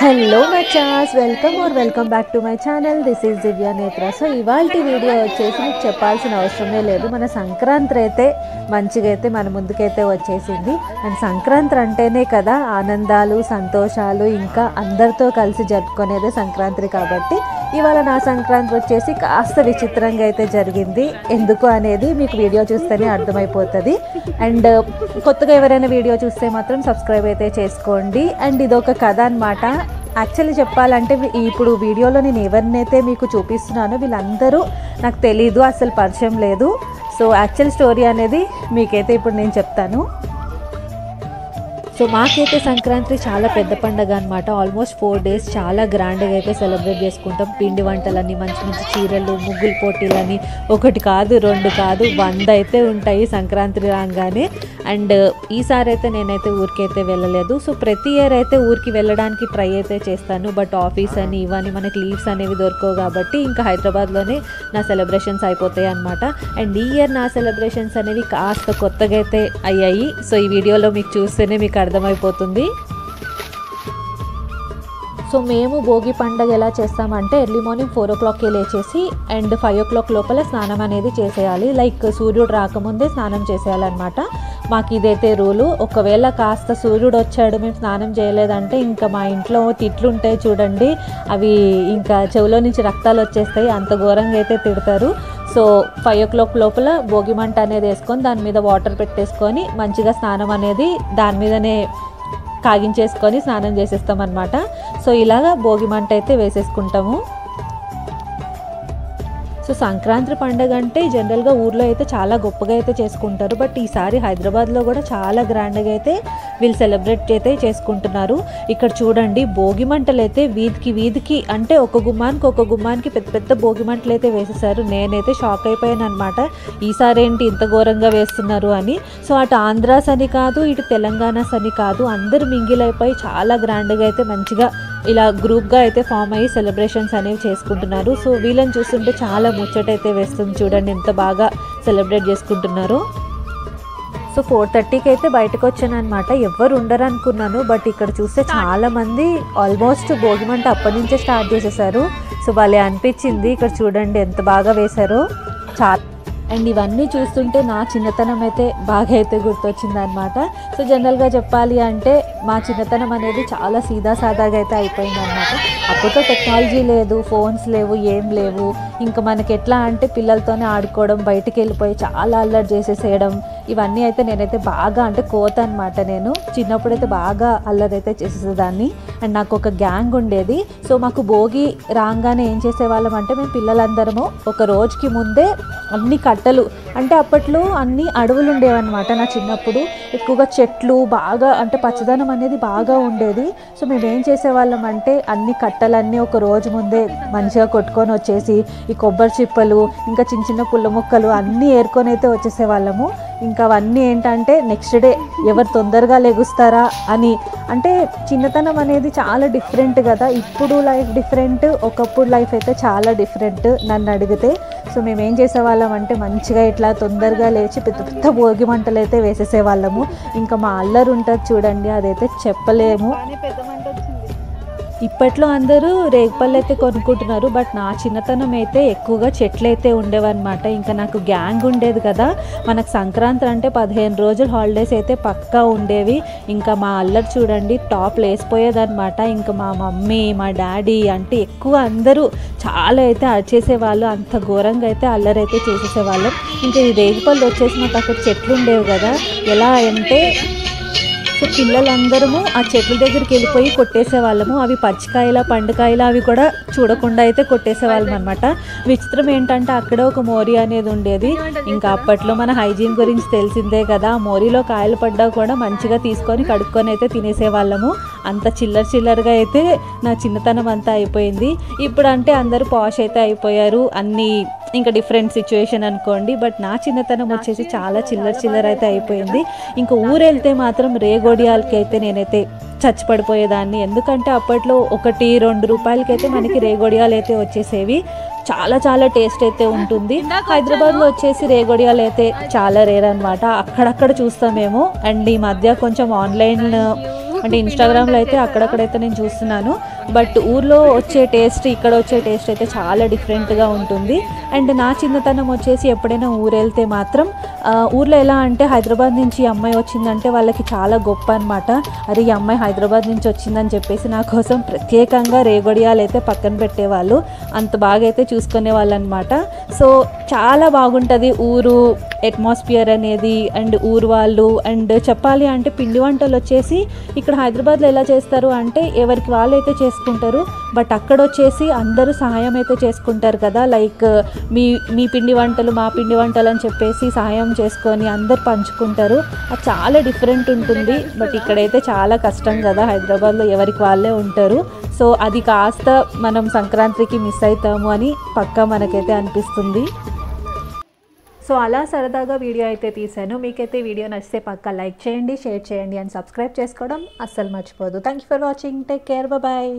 Hello మచాస్, welcome back to my channel. This is Divya Netra. So ఇవాల్టి video వచ్చేసి మీకు చెప్పాల్సిన అవసరమే లేదు. మన సంక్రాంతి అయితే మంచిగా అయితే మన ముందుకైతే వచ్చేసింది. అండ్ సంక్రాంతి అంటేనే కదా ఆనందాలు, సంతోషాలు, ఇంకా అందరితో కలిసి జరుపుకునేదే సంక్రాంతి. కాబట్టి ఇవాళ నా సంక్రాంతి వచ్చేసి కాస్త విచిత్రంగా అయితే జరిగింది. ఎందుకు అనేది మీకు వీడియో చూస్తేనే అర్థమైపోతుంది. అండ్ కొత్తగా ఎవరైనా వీడియో చూస్తే మాత్రం సబ్స్క్రైబ్ అయితే చేసుకోండి. అండ్ ఇదొక కథ అన్నమాట. యాక్చువల్లీ చెప్పాలంటే ఇప్పుడు వీడియోలో నేను ఎవరినైతే మీకు చూపిస్తున్నానో వీళ్ళందరూ నాకు తెలీదు, అసలు పరిచయం లేదు. సో యాక్చువల్ స్టోరీ అనేది మీకైతే ఇప్పుడు నేను చెప్తాను. సో మాకైతే సంక్రాంతి చాలా పెద్ద పండుగ అనమాట. ఆల్మోస్ట్ 4 days చాలా గ్రాండ్గా అయితే సెలబ్రేట్ చేసుకుంటాం. పిండి వంటలని, మంచి మంచి చీరలు, ముగ్గులు పోటీలని, ఒకటి కాదు 2 కాదు 100 అయితే ఉంటాయి సంక్రాంతి రాగానే. అండ్ ఈసారి అయితే నేనైతే ఊరికైతే వెళ్ళలేదు. సో ప్రతి ఇయర్ అయితే ఊరికి వెళ్ళడానికి ట్రై అయితే చేస్తాను. బట్ ఆఫీస్ అని ఇవన్నీ మనకి లీవ్స్ అనేవి దొరకవు కాబట్టి ఇంకా హైదరాబాద్లోనే నా సెలబ్రేషన్స్ అయిపోతాయి అనమాట. అండ్ ఈ ఇయర్ నా సెలబ్రేషన్స్ అనేవి కాస్త కొత్తగా అయితే అయ్యాయి. సో ఈ వీడియోలో మీకు చూస్తేనే మీకు అర్థమైపోతుంది. సో మేము భోగి పండుగ ఎలా చేస్తామంటే ఎర్లీ మార్నింగ్ 4 o'clockకి లేచేసి అండ్ 5 o'clock లోపల స్నానం అనేది చేసేయాలి. లైక్ సూర్యుడు రాకముందే స్నానం చేసేయాలన్నమాట. మాకు ఇదైతే రూలు. ఒకవేళ కాస్త సూర్యుడు వచ్చాడు మేము స్నానం చేయలేదంటే ఇంకా మా ఇంట్లో తిట్లు ఉంటాయి చూడండి, అవి ఇంకా చెవిలో నుంచి రక్తాలు వచ్చేస్తాయి, అంత ఘోరంగా అయితే తిడతారు. సో 5 o'clock లోపల భోగి మంట అనేది వేసుకొని దాని మీద వాటర్ పెట్టేసుకొని మంచిగా స్నానం అనేది దాని మీదనే కాగించేసుకొని స్నానం చేసేస్తాం అన్నమాట. సో ఇలాగా భోగి మంట అయితే వేసేసుకుంటాము. సో సంక్రాంతి పండుగ అంటే జనరల్గా ఊర్లో అయితే చాలా గొప్పగా అయితే చేసుకుంటారు. బట్ ఈసారి హైదరాబాద్లో కూడా చాలా గ్రాండ్గా అయితే వీళ్ళు సెలబ్రేట్ అయితే చేసుకుంటున్నారు. ఇక్కడ చూడండి భోగి మంటలు అయితే వీధికి అంటే ఒక గుమ్మానికి పెద్ద పెద్ద భోగి మంటలు అయితే వేసేసారు. నేనైతే షాక్ అయిపోయాను అనమాట, ఈసారి ఏంటి ఇంత ఘోరంగా వేస్తున్నారు అని. సో అటు ఆంధ్రాస్ అని కాదు, ఇటు తెలంగాణస్ అని కాదు, అందరు మింగిల్ అయిపోయి చాలా గ్రాండ్గా అయితే మంచిగా ఇలా గ్రూప్గా అయితే ఫామ్ అయ్యి సెలబ్రేషన్స్ అనేవి చేసుకుంటున్నారు. సో వీళ్ళని చూస్తుంటే చాలా ముచ్చటైతే వేస్తుంది. చూడండి ఎంత బాగా సెలబ్రేట్ చేసుకుంటున్నారు. సో 4:30కి అయితే బయటకు వచ్చాను అనమాట. ఎవరు ఉండరు అనుకున్నాను, బట్ ఇక్కడ చూస్తే చాలా మంది ఆల్మోస్ట్ భోగిమంట అప్పటి నుంచే స్టార్ట్ చేసేసారు. సో భలే అనిపించింది. ఇక్కడ చూడండి ఎంత బాగా వేశారో చాలా. అండ్ ఇవన్నీ చూస్తుంటే నా చిన్నతనం అయితే బాగా అయితే గుర్తొచ్చింది అనమాట. సో జనరల్గా చెప్పాలి అంటే మా చిన్నతనం అనేది చాలా సాదాగా అయితే అయిపోయింది అనమాట. అప్పట్లో టెక్నాలజీ లేదు, ఫోన్స్ లేవు, ఏం లేవు. ఇంకా మనకి ఎట్లా అంటే పిల్లలతోనే ఆడుకోవడం, బయటికి వెళ్ళిపోయి చాలా అల్లరి చేసేసేయడం, ఇవన్నీ అయితే నేనైతే బాగా అంటే కోత అనమాట. నేను చిన్నప్పుడైతే బాగా అల్లరి అయితే చేసేసేదాన్ని. అండ్ నాకు ఒక గ్యాంగ్ ఉండేది. సో మాకు భోగి రాగానే ఏం చేసేవాళ్ళం అంటే మేము పిల్లలందరము ఒక రోజుకి ముందే అన్ని కట్టలు, అంటే అప్పట్లో అన్ని అడవులు ఉండేవన్నమాట. నా చిన్నప్పుడు ఎక్కువగా చెట్లు బాగా అంటే పచ్చదనం అనేది బాగా ఉండేది. సో మేము ఏం చేసేవాళ్ళం అంటే అన్ని కట్టలన్నీ ఒక రోజు ముందే మంచిగా కొట్టుకొని వచ్చేసి ఈ కొబ్బరి చిప్పలు ఇంకా చిన్న చిన్న పుల్ల ముక్కలు అన్నీ ఏరుకొని అయితే వచ్చేసేవాళ్ళము. ఇంకా అవన్నీ ఏంటంటే నెక్స్ట్ డే ఎవరు తొందరగా లెగుస్తారా అని. అంటే చిన్నతనం అనేది చాలా డిఫరెంట్ కదా. ఇప్పుడు లైఫ్ డిఫరెంట్, ఒకప్పుడు లైఫ్ అయితే చాలా డిఫరెంట్ నన్ను అడిగితే. సో మేము ఏం చేసేవాళ్ళం అంటే మంచిగా ఇట్లా తొందరగా లేచి పెద్ద పెద్ద భోగి మంటలు అయితే వేసేసేవాళ్ళము. ఇంకా మా అల్లరి ఉంటుంది చూడండి, అదైతే చెప్పలేము. ఇప్పట్లో అందరూ రేగుపళ్ళు అయితే కొనుక్కుంటున్నారు, బట్ నా చిన్నతనం అయితే ఎక్కువగా చెట్లు అయితే ఉండేవన్నమాట. ఇంకా నాకు గ్యాంగ్ ఉండేది కదా. మనకు సంక్రాంతి అంటే 15 రోజులు హాలిడేస్ అయితే పక్కా ఉండేవి. ఇంకా మా అల్లరి చూడండి టాప్ లేసిపోయేదన్నమాట. ఇంకా మా మమ్మీ, మా డాడీ అంటే ఎక్కువ అందరూ చాలా అయితే అరిచేసేవాళ్ళు, అంత ఘోరంగా అయితే అల్లరి అయితే చేసేసేవాళ్ళం. ఇంకా ఈ రేగుపళ్ళు వచ్చేసి మాకు అక్కడ చెట్లు ఉండేవి కదా. ఎలా అంటే సో పిల్లలందరము ఆ చెట్ల దగ్గరికి వెళ్ళిపోయి కొట్టేసేవాళ్ళము. అవి పచ్చికాయల పండుకాయల అవి కూడా చూడకుండా అయితే కొట్టేసేవాళ్ళం అనమాట. విచిత్రం ఏంటంటే అక్కడే ఒక మోరీ అనేది ఉండేది. ఇంకా అప్పట్లో మన హైజీన్ గురించి తెలిసిందే కదా. ఆ మోరీలో కాయలు పడ్డా కూడా మంచిగా తీసుకొని కడుక్కొని అయితే తినేసేవాళ్ళము. అంత చిల్లరగా అయితే నా చిన్నతనం అంతా అయిపోయింది. ఇప్పుడు అంటే అందరూ పాష్ అయితే అయిపోయారు, అన్నీ ఇంకా డిఫరెంట్ సిచ్యువేషన్ అనుకోండి. బట్ నా చిన్నతనం వచ్చేసి చాలా చిల్లర అయితే అయిపోయింది. ఇంకా ఊరు వెళ్తే మాత్రం రేగొడియాలకి అయితే నేనైతే చచ్చిపడిపోయేదాన్ని. ఎందుకంటే అప్పట్లో 1-2 రూపాయలకైతే మనకి రేగొడియాలు అయితే వచ్చేసేవి. చాలా టేస్ట్ అయితే ఉంటుంది. హైదరాబాద్లో వచ్చేసి రేగొడియాలు అయితే చాలా రేర్ అనమాట, అక్కడక్కడ చూస్తామేమో. అండ్ ఈ మధ్య కొంచెం ఆన్లైన్ అంటే ఇన్స్టాగ్రామ్లో అయితే అక్కడక్కడైతే నేను చూస్తున్నాను. బట్ ఊర్లో వచ్చే టేస్ట్ ఇక్కడ వచ్చే టేస్ట్ అయితే చాలా డిఫరెంట్గా ఉంటుంది. అండ్ నా చిన్నతనం వచ్చేసి ఎప్పుడైనా ఊరు వెళ్తే మాత్రం ఊర్లో ఎలా అంటే హైదరాబాద్ నుంచి ఈ అమ్మాయి వచ్చిందంటే వాళ్ళకి చాలా గొప్ప అనమాట. అరే ఈ అమ్మాయి హైదరాబాద్ నుంచి వచ్చిందని చెప్పేసి నా కోసం ప్రత్యేకంగా రేగొడియాలు అయితే పక్కన పెట్టేవాళ్ళు. అంత బాగా అయితే చూసుకునే వాళ్ళు అనమాట. సో చాలా బాగుంటుంది ఊరు అట్మాస్ఫియర్ అనేది అండ్ ఊరు వాళ్ళు. అండ్ చెప్పాలి అంటే పిండి వంటలు వచ్చేసి ఇక్కడ హైదరాబాద్లో ఎలా చేస్తారు అంటే ఎవరికి వాళ్ళు అయితే చేసుకుంటారు. బట్ అక్కడ వచ్చేసి అందరూ సహాయం అయితే చేసుకుంటారు కదా. లైక్ మీ పిండి వంటలు మా పిండి వంటలు అని చెప్పేసి సహాయం చేసుకొని అందరు పంచుకుంటారు. అది చాలా డిఫరెంట్ ఉంటుంది. బట్ ఇక్కడైతే చాలా కష్టం కదా, హైదరాబాద్లో ఎవరికి వాళ్ళే ఉంటారు. సో అది కాస్త మనం సంక్రాంతికి మిస్ అవుతాము అని పక్కా మనకైతే అనిపిస్తుంది. సో అలా సరదాగా వీడియో అయితే తీశాను. మీకైతే వీడియో నచ్చితే పక్కా లైక్ చేయండి, షేర్ చేయండి అండ్ సబ్స్క్రైబ్ చేసుకోవడం అస్సలు మర్చిపోదు. Thank you for watching. Take care. Bye.